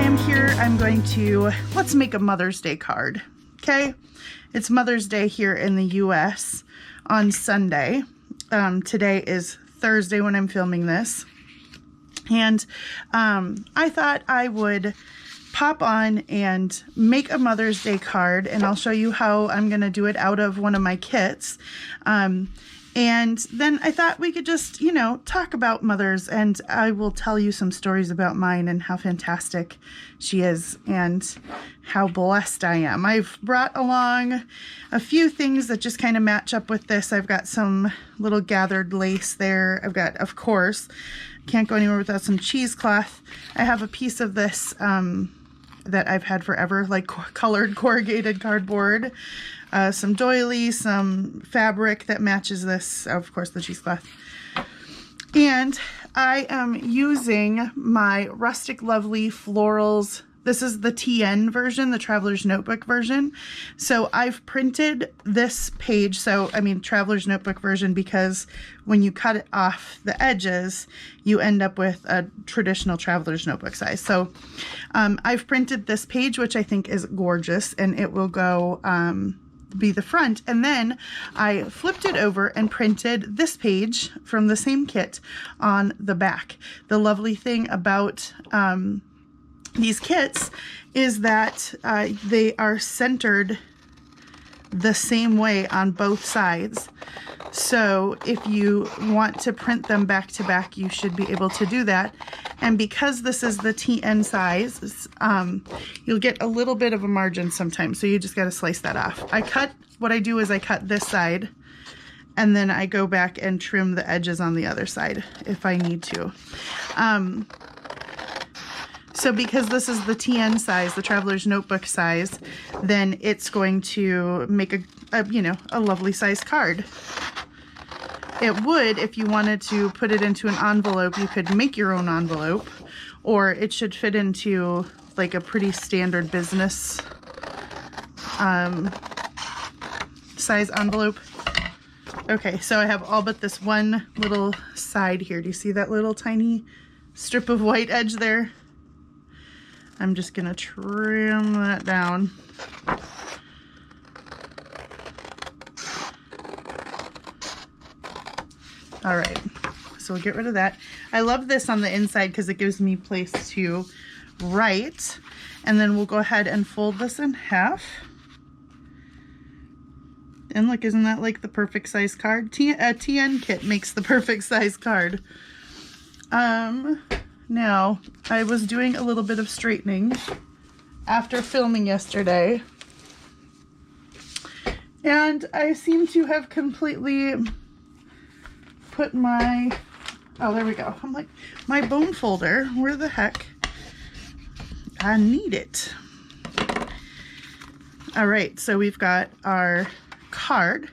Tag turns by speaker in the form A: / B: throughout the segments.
A: am here. I'm going to, let's make a Mother's Day card, okay? It's Mother's Day here in the US on Sunday. Today is Thursday when I'm filming this. And I thought I would pop on and make a Mother's Day card, and I'll show you how I'm going to do it out of one of my kits. And then I thought we could just, you know, talk about mothers, and I will tell you some stories about mine and how fantastic she is and how blessed I am. I've brought along a few things that just kind of match up with this. I've got some little gathered lace there. I've got, of course, can't go anywhere without some cheesecloth. I have a piece of this that I've had forever, like colored corrugated cardboard. Some doily, some fabric that matches this, of course, the cheesecloth. And I am using my Rustic Lovely Florals. This is the TN version, the Traveler's Notebook version. So I've printed this page, Traveler's Notebook version, because when you cut it off the edges, you end up with a traditional Traveler's Notebook size. So I've printed this page, which I think is gorgeous, and it will go be the front, and then I flipped it over and printed this page from the same kit on the back. The lovely thing about these kits is that they are centered the same way on both sides. So if you want to print them back to back, you should be able to do that. And because this is the TN size, you'll get a little bit of a margin sometimes. So you just got to slice that off. What I do is I cut this side, and then I go back and trim the edges on the other side if I need to. So because this is the TN size, the Traveler's Notebook size, then it's going to make a lovely size card. It would, if you wanted to put it into an envelope, you could make your own envelope, or it should fit into like a pretty standard business size envelope. Okay, so I have all but this one little side here. Do you see that little tiny strip of white edge there? I'm just gonna trim that down. All right, so we'll get rid of that. I love this on the inside because it gives me place to write. And then we'll go ahead and fold this in half. And look, isn't that like the perfect size card? A TN kit makes the perfect size card. Now, I was doing a little bit of straightening after filming yesterday, and I seem to have completely put my, oh, there we go. I'm like, my bone folder, where the heck? I need it. All right, so we've got our card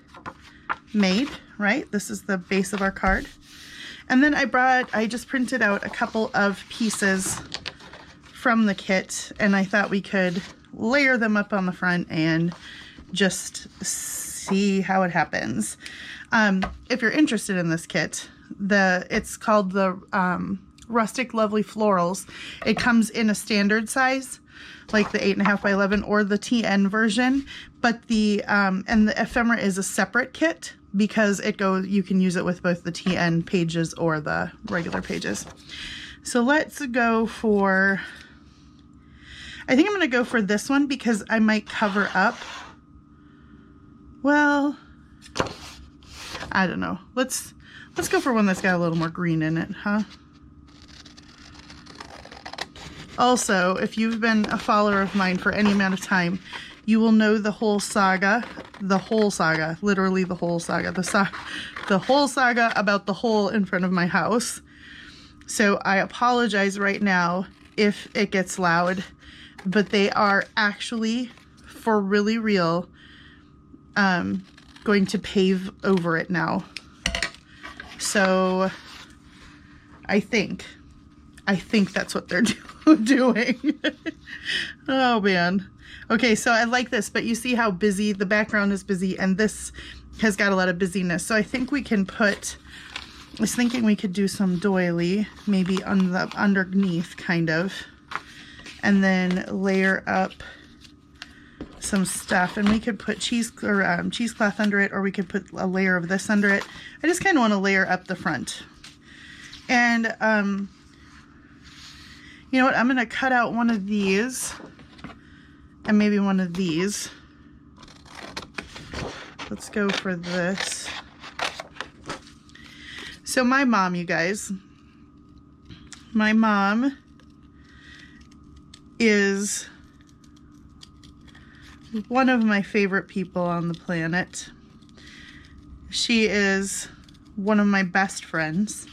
A: made, right? This is the base of our card. And then I just printed out a couple of pieces from the kit, and I thought we could layer them up on the front and just see how it happens. If you're interested in this kit, it's called the Rustic Lovely Florals. It comes in a standard size, like the 8.5 by 11 or the TN version, but and the ephemera is a separate kit because you can use it with both the TN pages or the regular pages. So let's go for, I think I'm going to go for this one because I might cover up. Well, I don't know. Let's go for one that's got a little more green in it, huh? Also, if you've been a follower of mine for any amount of time, you will know the whole saga, literally the whole saga, the whole saga about the hole in front of my house. So I apologize right now if it gets loud, but they are actually, for really real, going to pave over it now. So I think that's what they're doing. Oh man. Okay, so I like this, but you see how busy the background is busy, and this has got a lot of busyness. So I think we can I was thinking we could do some doily maybe on the underneath, kind of. and then layer up some stuff. And we could put cheesecloth under it, or we could put a layer of this under it. I just kind of want to layer up the front. And you know what? I'm going to cut out one of these and maybe one of these. Let's go for this. So my mom, you guys, my mom is one of my favorite people on the planet. She is one of my best friends,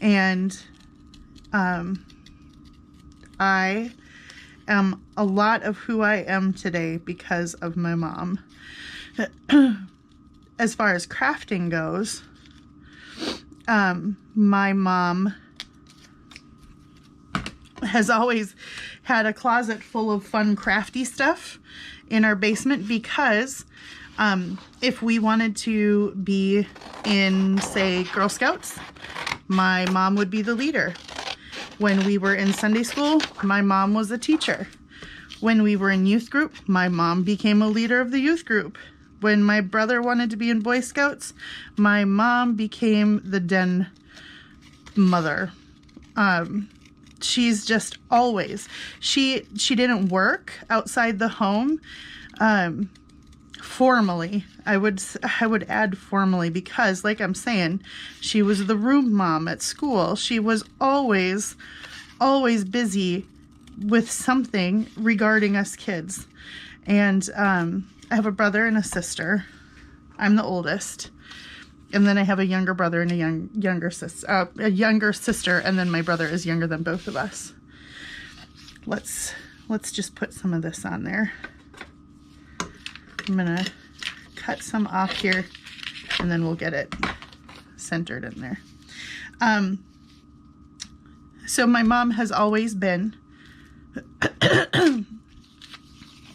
A: and I am a lot of who I am today because of my mom. As far as crafting goes, my mom has always had a closet full of fun crafty stuff in our basement because if we wanted to be in, say, Girl Scouts, my mom would be the leader. When we were in Sunday school, my mom was a teacher. When we were in youth group, my mom became a leader of the youth group. When my brother wanted to be in Boy Scouts, my mom became the den mother. She's just always, she didn't work outside the home formally. I would add formally, because like I'm saying, she was the room mom at school. She was always busy with something regarding us kids. And I have a brother and a sister. I'm the oldest. And then I have a younger brother and a younger sister, and then my brother is younger than both of us. Let's just put some of this on there. I'm gonna cut some off here, and then we'll get it centered in there. So my mom has always been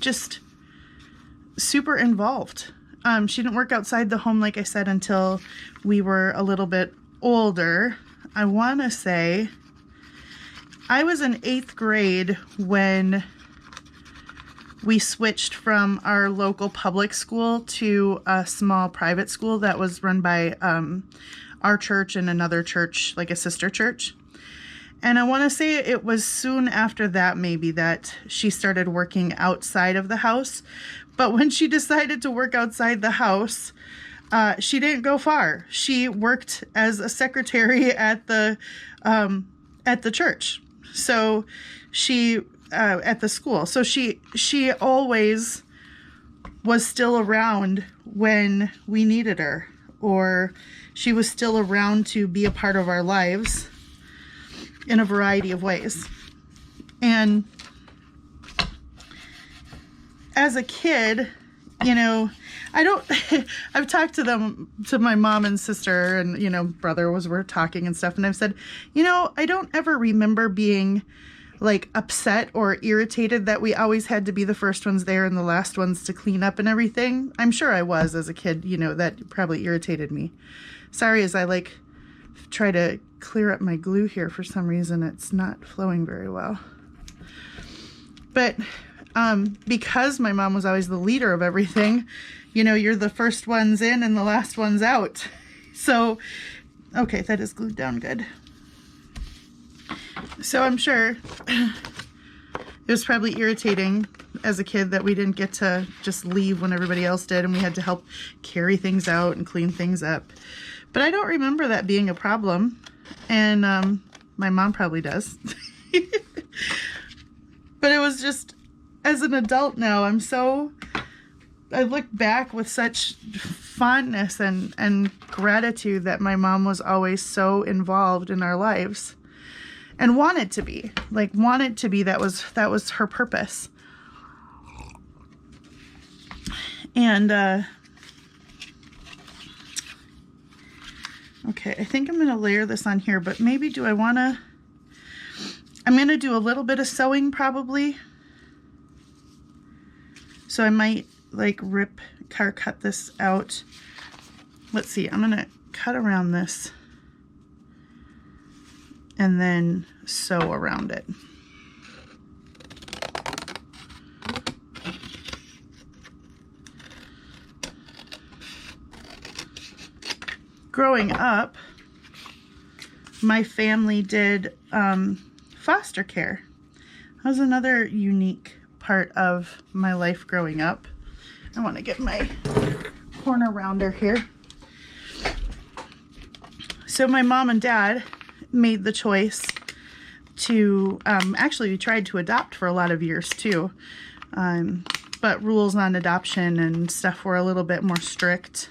A: just super involved. She didn't work outside the home, like I said, until we were a little bit older. I want to say I was in 8th grade when we switched from our local public school to a small private school that was run by our church and another church, like a sister church. And I want to say it was soon after that, maybe, that she started working outside of the house. But when she decided to work outside the house, she didn't go far. She worked as a secretary at the church. So she at the school. So she always was still around when we needed her, or she was still around to be a part of our lives in a variety of ways. And as a kid, you know, I've talked to my mom and sister, and, you know, brother we're talking and stuff. And I've said, you know, I don't ever remember being like upset or irritated that we always had to be the first ones there and the last ones to clean up and everything. I'm sure I was as a kid, you know, that probably irritated me. Sorry, as I like try to clear up my glue here, for some reason it's not flowing very well. But because my mom was always the leader of everything, you know, you're the first ones in and the last ones out. So, okay, that is glued down good. So I'm sure it was probably irritating as a kid that we didn't get to just leave when everybody else did, and we had to help carry things out and clean things up. But I don't remember that being a problem, and my mom probably does. But it was just, as an adult now, I look back with such fondness and gratitude that my mom was always so involved in our lives and wanted to be. That was her purpose. And okay, I think I'm going to layer this on here, but maybe I'm going to do a little bit of sewing probably. So I might like cut this out. Let's see, I'm going to cut around this and then sew around it. growing up, my family did foster care. That was another unique part of my life growing up. I want to get my corner rounder here. So my mom and dad made the choice to, actually we tried to adopt for a lot of years too. But rules on adoption and stuff were a little bit more strict.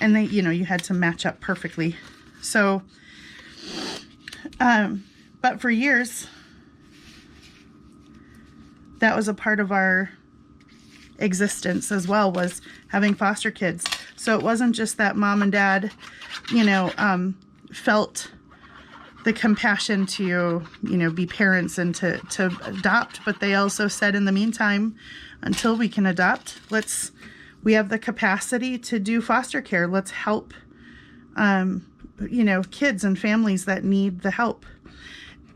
A: And they, you know, you had to match up perfectly. So, but for years, that was a part of our existence as well, was having foster kids. So it wasn't just that mom and dad, you know, felt the compassion to, you know, be parents and to adopt, but they also said, in the meantime, until we can adopt, we have the capacity to do foster care. Let's help, you know, kids and families that need the help.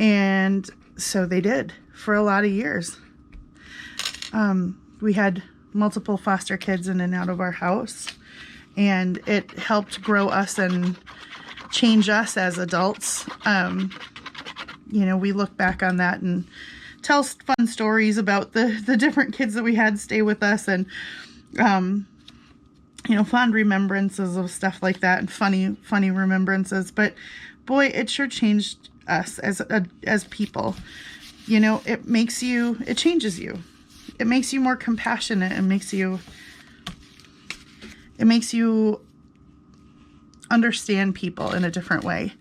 A: And so they did for a lot of years. We had multiple foster kids in and out of our house, and it helped grow us and change us as adults. You know, we look back on that and tell fun stories about the different kids that we had stay with us, and you know, fond remembrances of stuff like that, and funny remembrances. But boy, it sure changed us as people. You know, it changes you. It makes you more compassionate. It makes you understand people in a different way.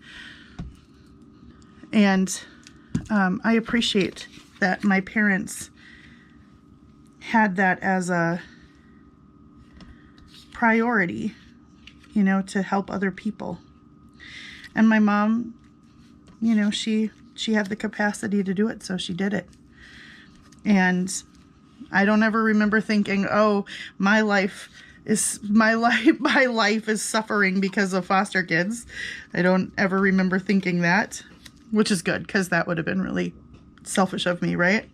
A: And I appreciate that my parents had that as a priority, you know, to help other people. And my mom, you know, she had the capacity to do it, so she did it. And I don't ever remember thinking, oh, my life is suffering because of foster kids. I don't ever remember thinking that, which is good, because that would have been really selfish of me, right?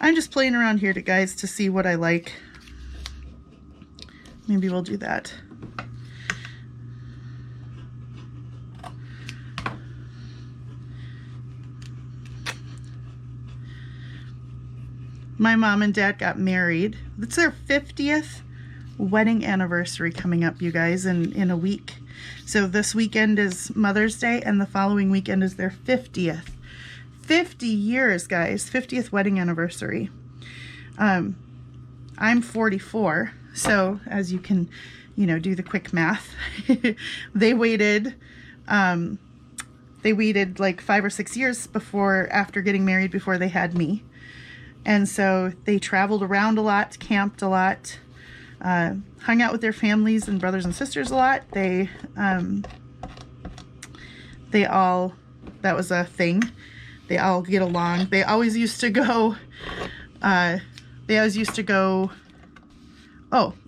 A: I'm just playing around here, guys, to see what I like. Maybe we'll do that. My mom and dad got married. It's their 50th wedding anniversary coming up, you guys, in a week. So this weekend is Mother's Day, and the following weekend is their 50th. 50 years, guys. 50th wedding anniversary. I'm 44, so as you can, you know, do the quick math. They waited like 5 or 6 years after getting married before they had me. And so they traveled around a lot, camped a lot, hung out with their families and brothers and sisters a lot. They all, that was a thing. They all get along. They always used to go, oh,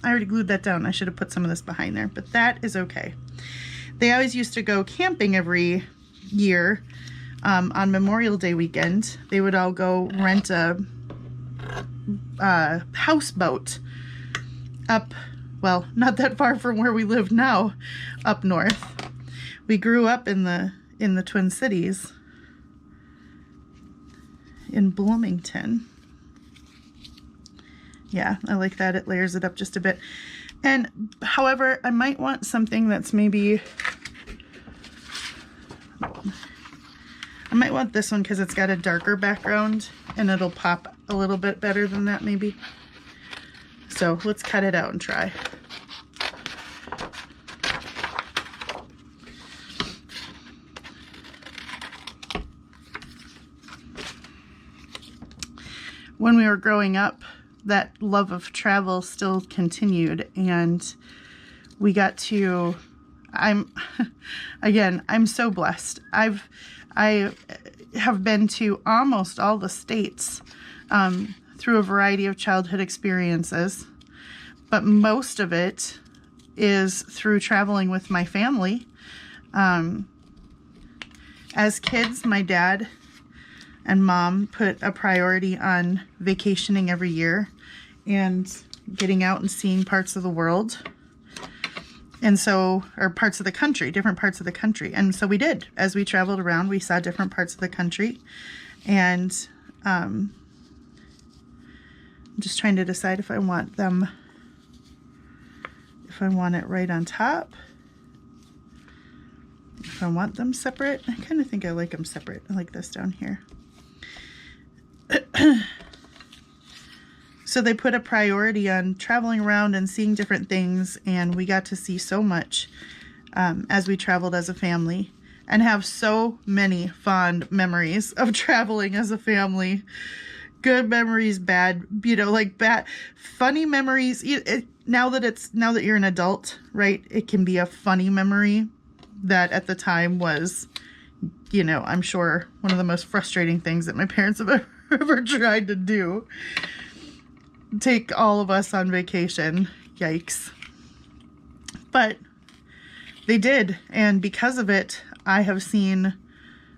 A: I already glued that down. I should have put some of this behind there, but that is okay. They always used to go camping every year. On Memorial Day weekend, they would all go rent a houseboat up, well, not that far from where we live now, up north. We grew up in the Twin Cities, in Bloomington. Yeah, I like that. It layers it up just a bit. And however, I might want something that's maybe, I might want this one because it's got a darker background and it'll pop a little bit better than that maybe. So let's cut it out and try. When we were growing up, that love of travel still continued, and we got to, I'm so blessed. I have been to almost all the states through a variety of childhood experiences, but most of it is through traveling with my family. As kids, my dad and mom put a priority on vacationing every year, and getting out and seeing parts of the world. And so, or parts of the country, different parts of the country. And so we did. As we traveled around, we saw different parts of the country. And I'm just trying to decide if I want them, if I want it right on top, if I want them separate. I kind of think I like them separate. I like this down here. So they put a priority on traveling around and seeing different things, and we got to see so much as we traveled as a family, and have so many fond memories of traveling as a family. Good memories, bad, you know, like bad, funny memories. Now that you're an adult, right? It can be a funny memory that at the time was, you know, I'm sure one of the most frustrating things that my parents have ever tried to do. Take all of us on vacation. Yikes. But they did, and because of it, I have seen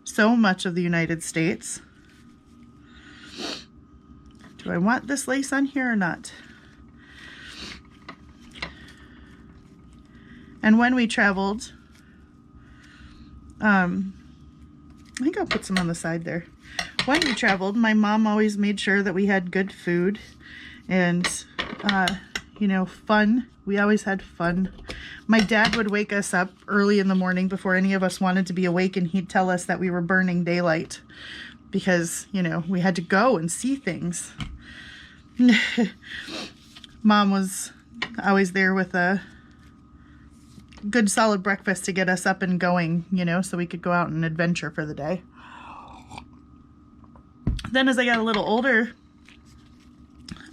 A: so much of the United States. Do I want this lace on here or not? And when we traveled, I think I'll put some on the side there. When we traveled, my mom always made sure that we had good food and, you know, fun. We always had fun. My dad would wake us up early in the morning before any of us wanted to be awake, and he'd tell us that we were burning daylight because, you know, we had to go and see things. Mom was always there with a good solid breakfast to get us up and going, you know, so we could go out and adventure for the day. Then as I got a little older,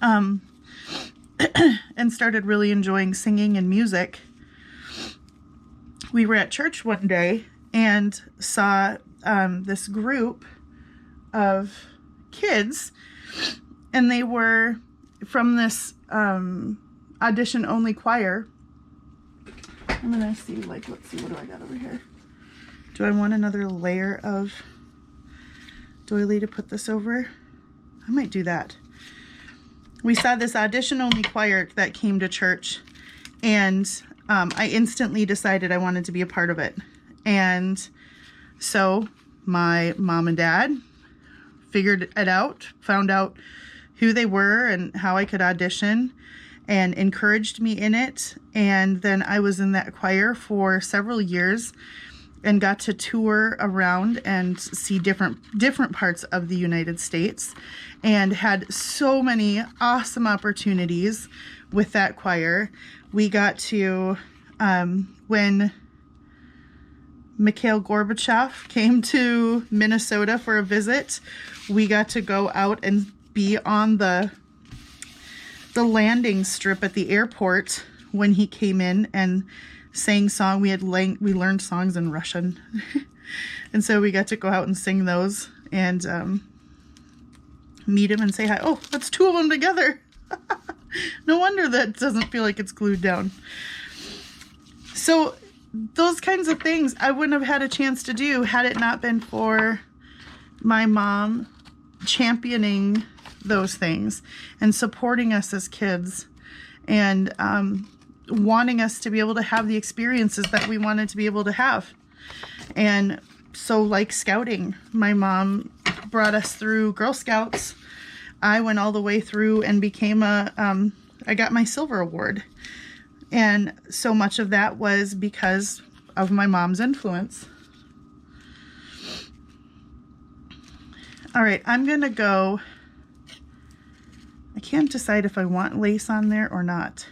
A: and started really enjoying singing and music, we were at church one day and saw this group of kids, and they were from this audition only choir. I'm gonna see, like, let's see, what do I got over here? Do I want another layer of doily to put this over? I might do that. We saw this audition only choir that came to church, and I instantly decided I wanted to be a part of it. And so my mom and dad figured it out, found out who they were and how I could audition, and encouraged me in it. And then I was in that choir for several years and got to tour around and see different parts of the United States, and had so many awesome opportunities with that choir. We got to, when Mikhail Gorbachev came to Minnesota for a visit, we got to go out and be on the landing strip at the airport when he came in and sang song. We learned songs in Russian. And so we got to go out and sing those and meet him and say hi. Oh, that's two of them together. No wonder that doesn't feel like it's glued down. So those kinds of things I wouldn't have had a chance to do had it not been for my mom championing those things and supporting us as kids, and wanting us to be able to have the experiences that we wanted to be able to have. And so, like scouting, my mom brought us through Girl Scouts. I went all the way through and became I got my silver award. And so much of that was because of my mom's influence. All right, I'm gonna go. I can't decide if I want lace on there or not.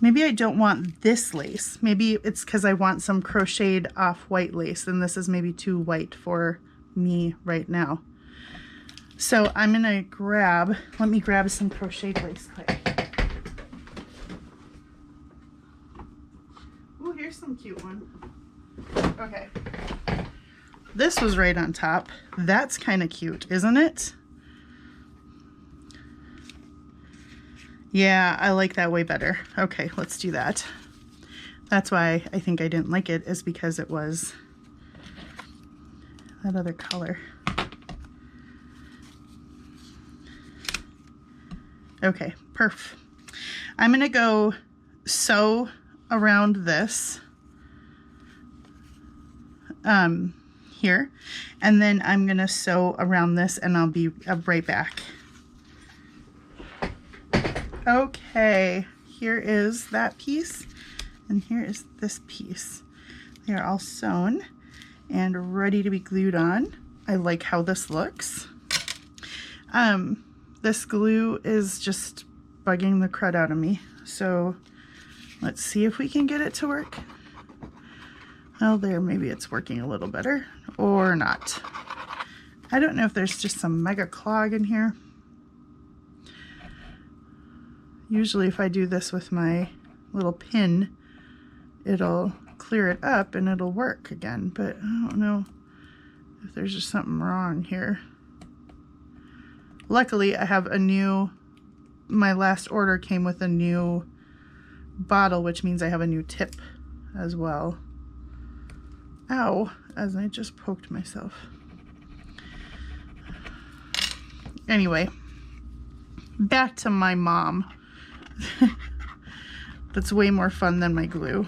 A: Maybe I don't want this lace. Maybe it's because I want some crocheted off-white lace, and this is maybe too white for me right now. So I'm gonna grab, let me grab some crocheted lace quick. Ooh, here's some cute one. Okay. This was right on top. That's kind of cute, isn't it? Yeah, I like that way better. Okay, let's do that. That's why I think I didn't like it, is because it was, that other color. Okay, perf. I'm gonna go sew around this here, and then I'm gonna sew around this, and I'll be right back. Okay, here is that piece, and here is this piece. They are all sewn and ready to be glued on. I like how this looks. This glue is just bugging the crud out of me, so let's see if we can get it to work. Well, there, maybe it's working a little better, or not. I don't know if there's just some mega clog in here. Usually if I do this with my little pin, it'll clear it up and it'll work again, but I don't know if there's just something wrong here. Luckily, I have a new, my last order came with a new bottle, which means I have a new tip as well. Ow, as I just poked myself. Anyway, back to my mom. That's way more fun than my glue,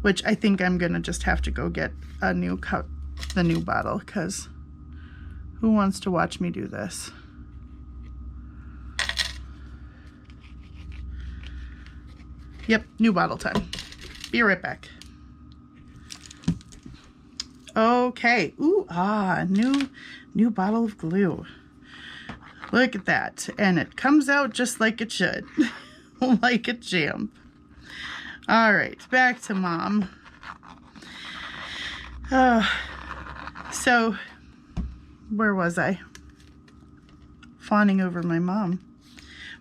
A: which I think I'm gonna just have to go get a new cup, the new bottle, because who wants to watch me do this? Yep, new bottle time. Be right back. Okay, ooh, new bottle of glue. Look at that, and it comes out just like it should, like a champ. All right, back to mom. So, where was I? Fawning over my mom.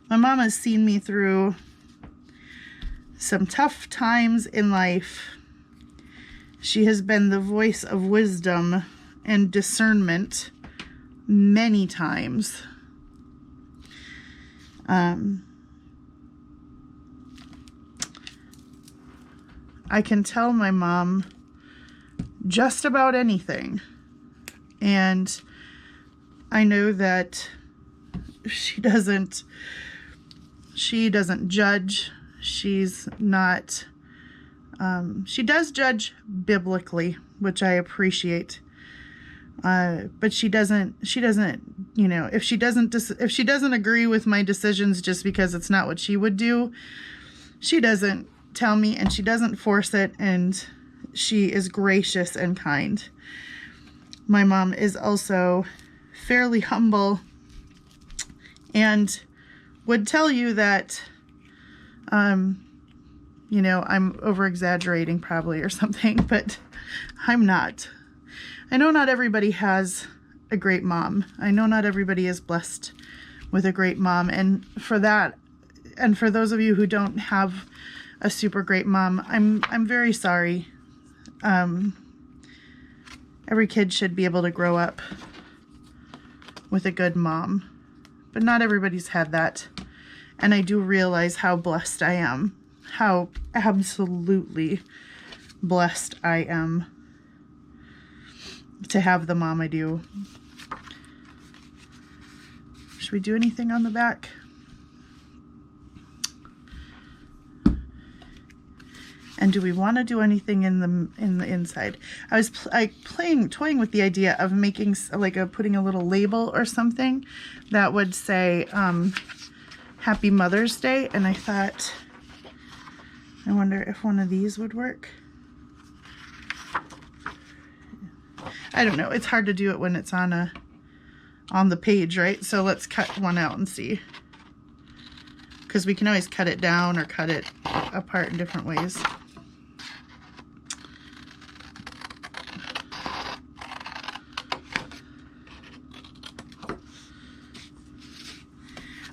A: My mom has seen me through some tough times in life. She has been the voice of wisdom and discernment many times. I can tell my mom just about anything, and I know that she doesn't judge. She's not, she does judge biblically, which I appreciate. But she doesn't, you know, if she doesn't agree with my decisions just because it's not what she would do, she doesn't tell me, and she doesn't force it, and she is gracious and kind. My mom is also fairly humble and would tell you that, you know, I'm over-exaggerating probably or something, but I'm not. I know not everybody has a great mom. I know not everybody is blessed with a great mom, and for that, and for those of you who don't have a super great mom, I'm very sorry. Every kid should be able to grow up with a good mom, but not everybody's had that. And I do realize how blessed I am, how absolutely blessed I am to have the mom I do. Should we do anything on the back? And do we want to do anything in the inside? I was toying with the idea of making putting a little label or something that would say Happy Mother's Day, and I thought, I wonder if one of these would work. I don't know. It's hard to do it when it's on the page, right? So let's cut one out and see, because we can always cut it down or cut it apart in different ways.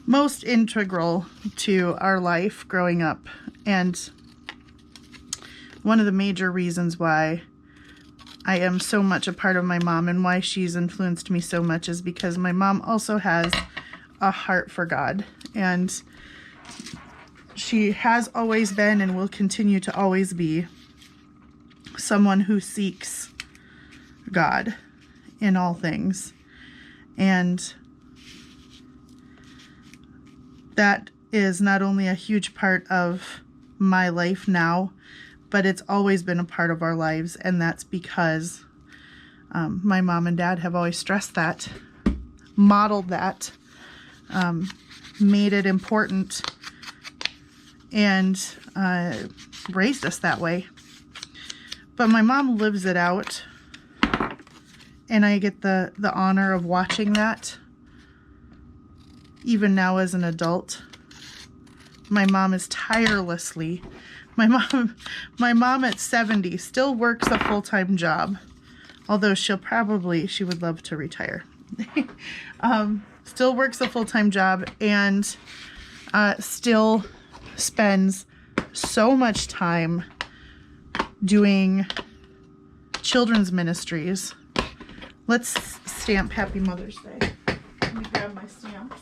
A: Most integral to our life growing up, and one of the major reasons why I am so much a part of my mom and why she's influenced me so much is because my mom also has a heart for God, and she has always been and will continue to always be someone who seeks God in all things. And that is not only a huge part of my life now, but it's always been a part of our lives. And that's because my mom and dad have always stressed that, modeled that, made it important, and raised us that way. But my mom lives it out, and I get the honor of watching that. Even now as an adult, my mom is tirelessly, my mom at 70 still works a full-time job, although she would love to retire. Still works a full-time job, and still spends so much time doing children's ministries. Let's stamp Happy Mother's Day. Let me grab my stamps.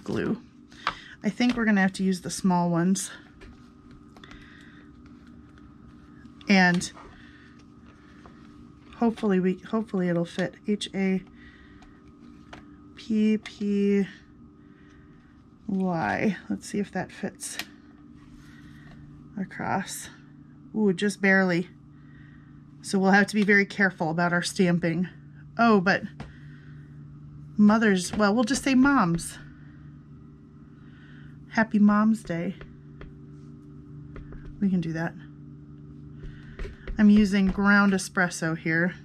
A: Glue. I think we're gonna have to use the small ones. And hopefully it'll fit. HAPPY. Let's see if that fits across. Ooh, just barely. So we'll have to be very careful about our stamping. Oh, but mothers, well, we'll just say moms. Happy Mom's Day. We can do that. I'm using ground espresso here.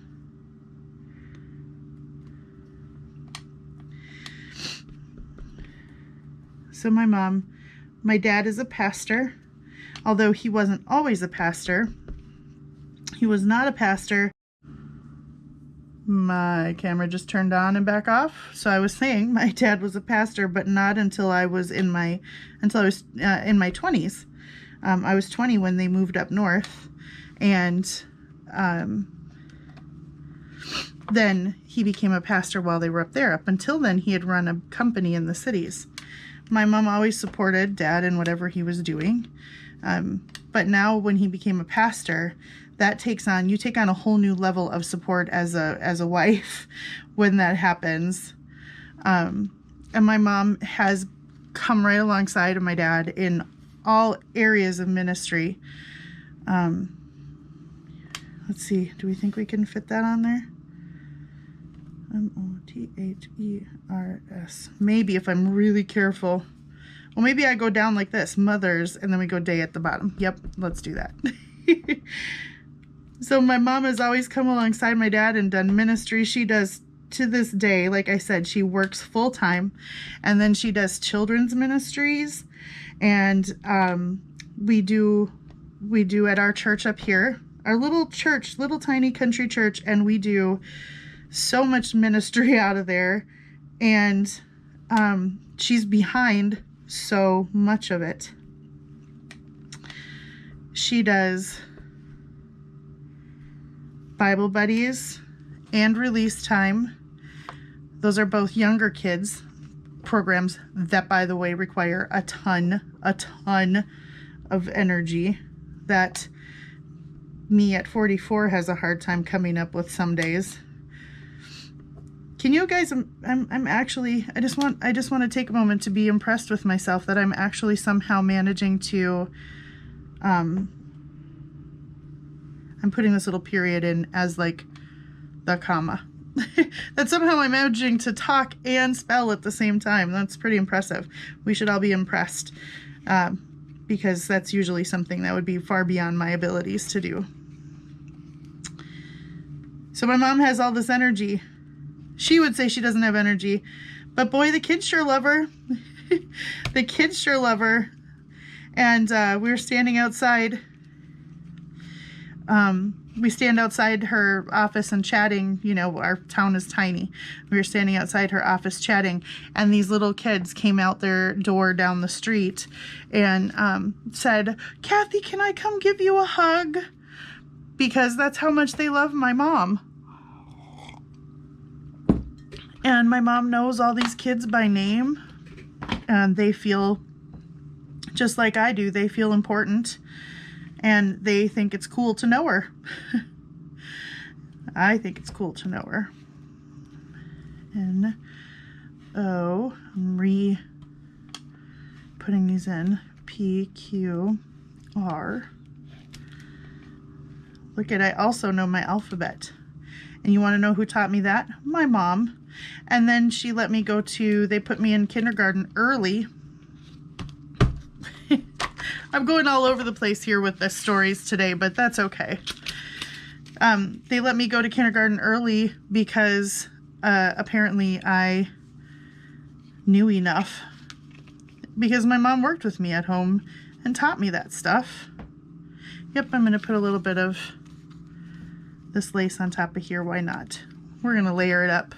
A: So my dad is a pastor, although he wasn't always a pastor. He was not a pastor. My camera just turned on and back off. So I was saying my dad was a pastor, but not until I was in my 20s. I was 20 when they moved up north, and then he became a pastor while they were up there. Up until then, he had run a company in the cities. My mom always supported Dad in whatever he was doing, but now when he became a pastor, that you take on a whole new level of support as a wife when that happens. And my mom has come right alongside of my dad in all areas of ministry. Let's see, do we think we can fit that on there? MOTHERS. Maybe if I'm really careful. Well, maybe I go down like this, mothers, and then we go day at the bottom. Yep, let's do that. So my mom has always come alongside my dad and done ministry. She does to this day. Like I said, she works full time, and then she does children's ministries. And we do at our church up here, our little church, little tiny country church, and we do so much ministry out of there. And she's behind so much of it. She does Bible buddies and release time. Those are both younger kids programs that, by the way, require a ton of energy that me at 44 has a hard time coming up with some days. Can you guys, I'm actually, I just want to take a moment to be impressed with myself that I'm actually somehow managing to, I'm putting this little period in as like the comma. That somehow I'm managing to talk and spell at the same time. That's pretty impressive. We should all be impressed, because that's usually something that would be far beyond my abilities to do. So my mom has all this energy. She would say she doesn't have energy, but boy, the kids sure love her. The kids sure love her. And we were standing outside. We stand outside her office and chatting. You know, our town is tiny. We were standing outside her office chatting, and these little kids came out their door down the street and said, "Kathy, can I come give you a hug?" Because that's how much they love my mom. And my mom knows all these kids by name, and they feel just like I do. They feel important and they think it's cool to know her. I think it's cool to know her. N-O, I'm putting these in. P-Q-R. Look at, I also know my alphabet. And you want to know who taught me that? My mom. And then she let me go to, they put me in kindergarten early. I'm going all over the place here with the stories today, but that's okay. They let me go to kindergarten early because apparently I knew enough. Because my mom worked with me at home and taught me that stuff. Yep, I'm going to put a little bit of this lace on top of here. Why not? We're going to layer it up.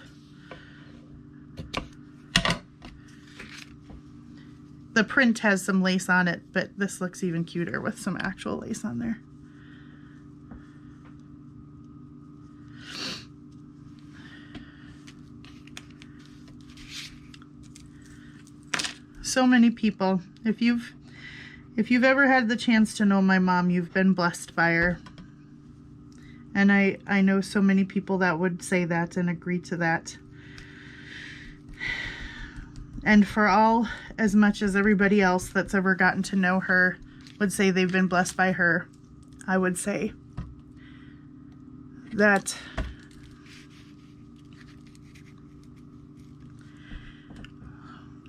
A: The print has some lace on it, but this looks even cuter with some actual lace on there. So many people, if you've ever had the chance to know my mom, you've been blessed by her. And I know so many people that would say that and agree to that. And for all, as much as everybody else that's ever gotten to know her would say they've been blessed by her, I would say that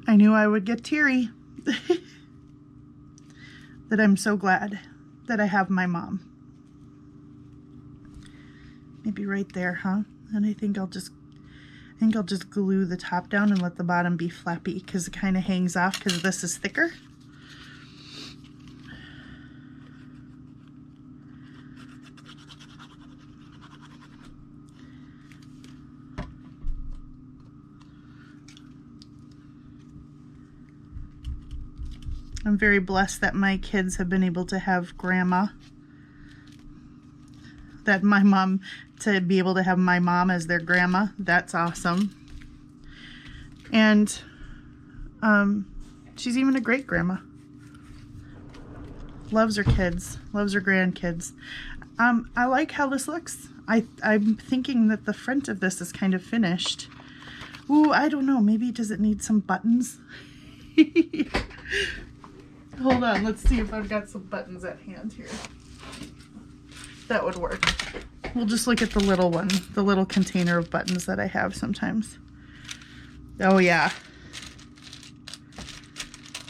A: I knew I would get teary. That I'm so glad that I have my mom. Maybe right there, huh? And I think I'll just glue the top down and let the bottom be flappy because it kind of hangs off because this is thicker. I'm very blessed that my kids have been able to have grandma. That my mom, to be able to have my mom as their grandma. That's awesome. And she's even a great grandma. Loves her kids, loves her grandkids. I like how this looks. I'm thinking that the front of this is kind of finished. Ooh, I don't know. Maybe does it need some buttons? Hold on, let's see if I've got some buttons at hand here. That would work. We'll just look at the little one, the little container of buttons that I have sometimes. Oh yeah.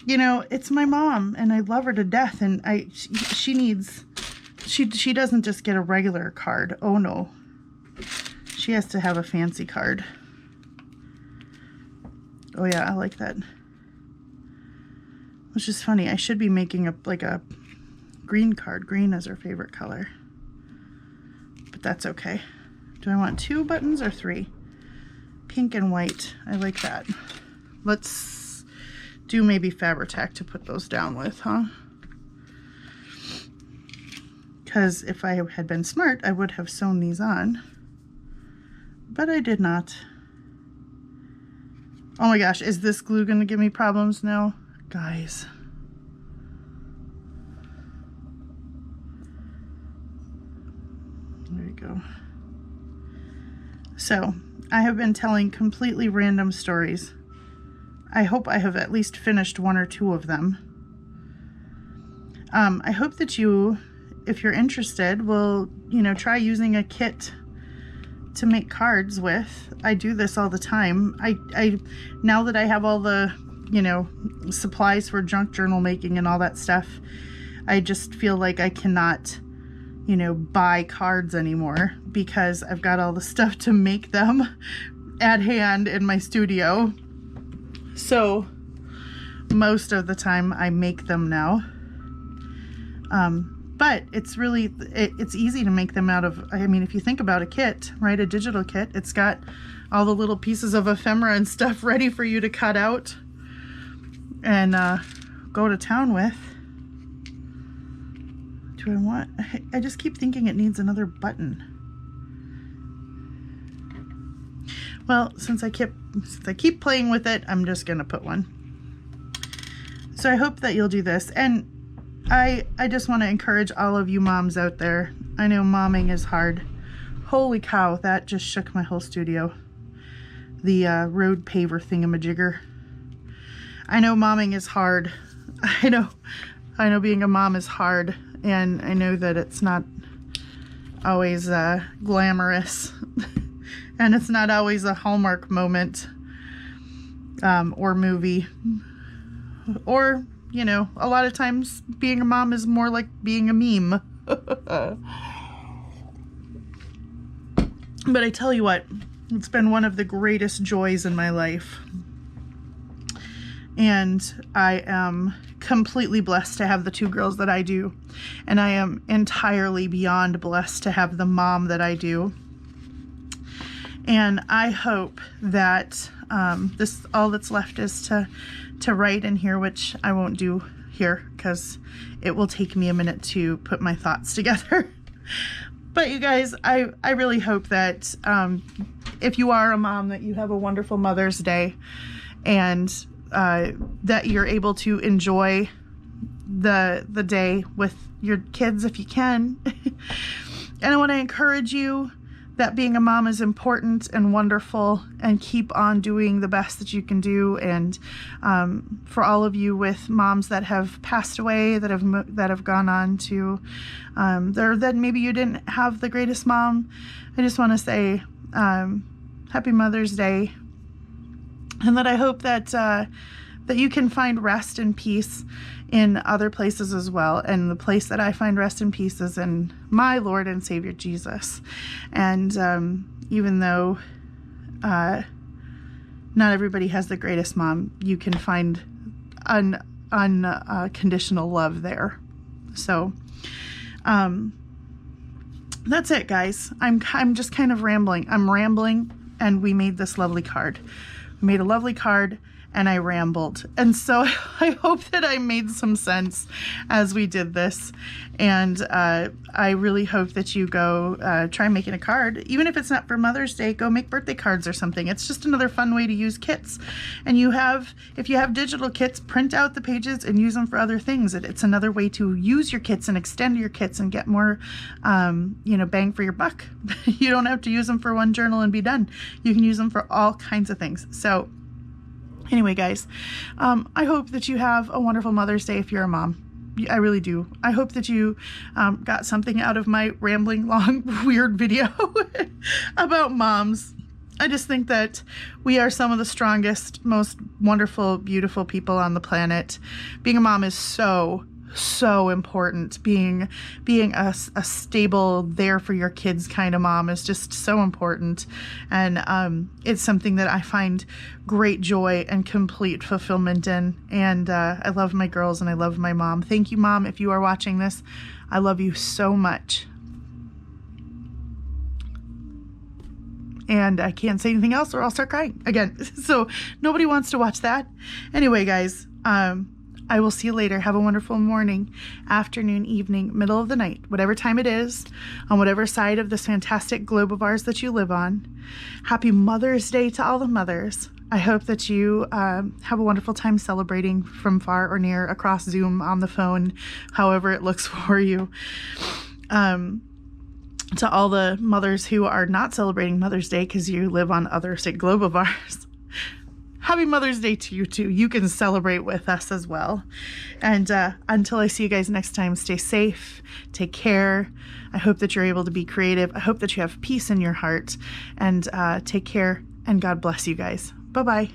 A: You know, it's my mom and I love her to death, and she doesn't just get a regular card. Oh no. She has to have a fancy card. Oh yeah, I like that. Which is funny, I should be making like a green card. Green is her favorite color. But that's okay. Do I want 2 buttons or 3? Pink and white. I like that. Let's do maybe Fabri-Tac to put those down with, huh? Because if I had been smart, I would have sewn these on. But I did not. Oh my gosh, is this glue going to give me problems now? Guys. There you go. So, I have been telling completely random stories. I hope I have at least finished 1 or 2 of them. I hope that you, if you're interested, will, try using a kit to make cards with. I do this all the time. I now that I have all the supplies for junk journal making and all that stuff, I just feel like I cannot, buy cards anymore because I've got all the stuff to make them at hand in my studio. So most of the time I make them now. But it's really, it's easy to make them out of, I mean, if you think about a kit, right, a digital kit, it's got all the little pieces of ephemera and stuff ready for you to cut out and go to town with. Do I want, I just keep thinking it needs another button. Well, since I keep playing with it, I'm just gonna put one. So I hope that you'll do this. And I just want to encourage all of you moms out there. I know momming is hard. Holy cow, that just shook my whole studio. The road paver thingamajigger. I know momming is hard. I know being a mom is hard, and I know that it's not always glamorous, and it's not always a Hallmark moment or movie, or, you know, a lot of times being a mom is more like being a meme. But I tell you what, it's been one of the greatest joys in my life. And I am completely blessed to have the two girls that I do. And I am entirely beyond blessed to have the mom that I do. And I hope that this, all that's left is to write in here, which I won't do here because it will take me a minute to put my thoughts together. But you guys, I really hope that if you are a mom, that you have a wonderful Mother's Day, and that you're able to enjoy the day with your kids if you can. And I want to encourage you that being a mom is important and wonderful, and keep on doing the best that you can do. And for all of you with moms that have passed away, that have gone on to that maybe you didn't have the greatest mom, I just want to say happy Mother's Day, and that I hope that that you can find rest and peace in other places as well. And the place that I find rest and peace is in my Lord and Savior Jesus. And even though not everybody has the greatest mom, you can find unconditional love there. So that's it, guys. I'm just kind of rambling. I'm rambling, and we made this lovely card. We made a lovely card, and I rambled. And so I hope that I made some sense as we did this. And I really hope that you go try making a card. Even if it's not for Mother's Day, go make birthday cards or something. It's just another fun way to use kits. And if you have digital kits, print out the pages and use them for other things. It's another way to use your kits and extend your kits and get more, bang for your buck. You don't have to use them for one journal and be done. You can use them for all kinds of things. So anyway, guys, I hope that you have a wonderful Mother's Day if you're a mom. I really do. I hope that you got something out of my rambling, long, weird video about moms. I just think that we are some of the strongest, most wonderful, beautiful people on the planet. Being a mom is so important. Being a stable, there for your kids kind of mom is just so important. And it's something that I find great joy and complete fulfillment in. And I love my girls and I love my mom. Thank you, Mom, if you are watching this. I love you so much. And I can't say anything else or I'll start crying again. So nobody wants to watch that. Anyway, guys, I will see you later. Have a wonderful morning, afternoon, evening, middle of the night, whatever time it is, on whatever side of this fantastic globe of ours that you live on. Happy Mother's Day to all the mothers. I hope that you have a wonderful time celebrating from far or near, across Zoom, on the phone, however it looks for you. To all the mothers who are not celebrating Mother's Day because you live on other state globe of ours, happy Mother's Day to you too. You can celebrate with us as well. And until I see you guys next time, stay safe, take care. I hope that you're able to be creative. I hope that you have peace in your heart, and take care, and God bless you guys. Bye-bye.